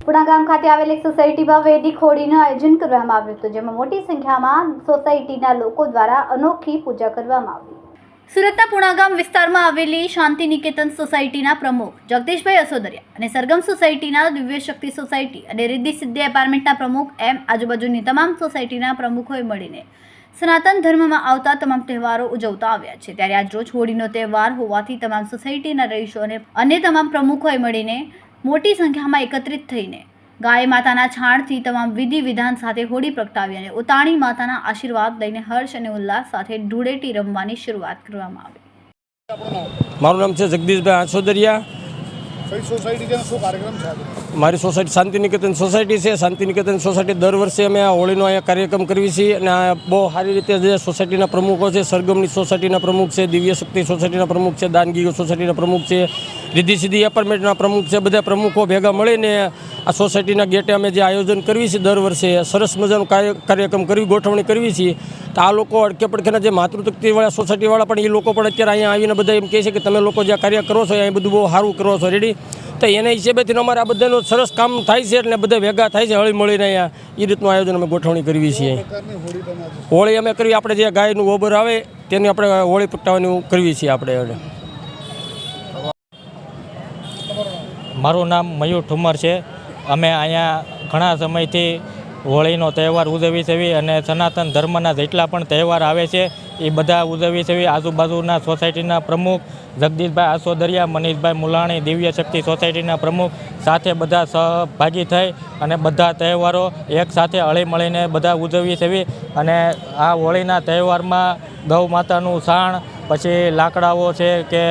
પુણા ગામ ખાતે આવેલ એક સોસાયટીમાં વૈદિક હોળીનું આયોજન કરવામાં આવ્યું હતું, જેમાં મોટી સંખ્યામાં સોસાયટીના લોકો દ્વારા અનોખી પૂજા કરવામાં આવી. સુરતના પુણા ગામ વિસ્તારમાં આવેલી શાંતિ નિકેતન સોસાયટીના પ્રમુખ જગદીશભાઈ અસોદરિયા અને સરગમ સોસાયટીના દિવ્ય શક્તિ સોસાયટી અને રિદ્ધિ સિદ્ધિ એપાર્ટમેન્ટના પ્રમુખ એમ આજુબાજુની તમામ સોસાયટીના પ્રમુખોએ મળીને સનાતન ધર્મમાં આવતા તમામ તહેવારો ઉજવતા આવ્યા છે. ત્યારે આજ રોજ હોળીનો તહેવાર હોવાથી તમામ સોસાયટીના રહીશો અને અન્ય તમામ પ્રમુખોએ મળીને મોટી સંખ્યામાં એકત્રિત થઈને ગાય માતાના છાણથી તમામ વિધિ વિધાન સાથે હોળી પ્રગટાવી અને ઉતાણી માતાના આશીર્વાદ લઈને હર્ષ અને ઉલ્લાસ સાથે ધૂળેટી રમવાની શરૂઆત કરવામાં આવી. મારું નામ છે જગદીશભાઈ આસોદરિયા. મારી સોસાયટી શાંતિ નિકેતન સોસાયટી છે. શાંતિ નિકેતન સોસાયટી દર વર્ષે અમે આ હોળીનો અહીંયા કાર્યક્રમ કરીએ છીએ અને આ બહુ સારી રીતે જે સોસાયટીના પ્રમુખો છે, સરગમની સોસાયટીના પ્રમુખ છે, દિવ્ય શક્તિ સોસાયટીના પ્રમુખ છે, દાનગી સોસાયટીના પ્રમુખ છે, રિદ્ધિ સિદ્ધિ એપાર્ટમેન્ટના પ્રમુખ છે, બધા પ્રમુખો ભેગા મળીને આ સોસાયટીના ગેટે અમે જે આયોજન કરવી છીએ દર વર્ષે સરસ મજાનું કાર્યક્રમ કરવી ગોઠવણી કરવી છીએ. તો આ લોકો અડકે પડકેના જે માતૃશક્તિવાળા સોસાયટીવાળા પણ એ લોકો પણ અત્યારે અહીંયા આવીને બધા એમ કહે છે કે તમે લોકો જે કાર્ય કરો છો એ બધું બહુ સારું કરો છો રેડી. તો એના હિસાબેથી અમારે આ બધાનું સરસ કામ થાય છે એટલે બધા ભેગા થાય છે હળી મળીને અહીંયા એ રીતનું આયોજન અમે ગોઠવણી કરવી છીએ. હોળી અમે કરવી આપણે જે ગાયનું ગોબર આવે તેની આપણે હોળી પ્રગટાવવાની કરવી છીએ આપણે. મારું નામ મયુર ઠુમર છે. અમે અહીંયા ઘણા સમયથી હોળીનો તહેવાર ઉજવી છે અને સનાતન ધર્મના જેટલા પણ તહેવાર આવે છે એ બધા ઉજવી છે. આજુબાજુના સોસાયટીના પ્રમુખ જગદીશભાઈ આસોદરિયા, મનીષભાઈ મુલાણી, દિવ્ય શક્તિ સોસાયટીના પ્રમુખ સાથે બધા સહભાગી થઈ અને બધા તહેવારો એક સાથે હળી મળીને બધા ઉજવીએ છીએ. અને આ હોળીના તહેવારમાં ગૌ માતાનું સાણ, પછી લાકડાઓ છે કે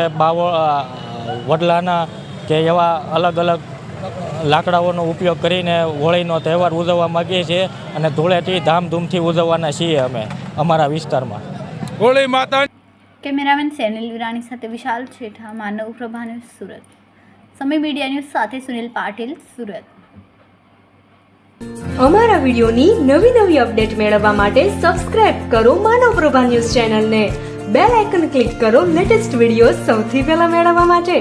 વડલાના કે એવા અલગ અલગ લાકડાઓનો ઉપયોગ કરીને હોળીનો તહેવાર ઉજવવા માગીએ છીએ અને ધૂળેટી ધામધૂમથી ઉજવવાના છીએ અમે અમારા વિસ્તારમાં. હોળી માતા. કેમેરામેન સેનિલ વિરાણી સાથે વિશાલ છેઠા, માનવ પ્રભા ન્યૂઝ, સુરત. સમય મીડિયા ન્યૂઝ સાથે સુનિલ પાટીલ, સુરત. અમારા વિડીયોની નવી નવી અપડેટ મેળવવા માટે સબસ્ક્રાઇબ કરો માનવ પ્રભા ન્યૂઝ ચેનલને. બેલ આઇકન ક્લિક કરો લેટેસ્ટ વિડીયો સૌથી પહેલા મેળવવા માટે.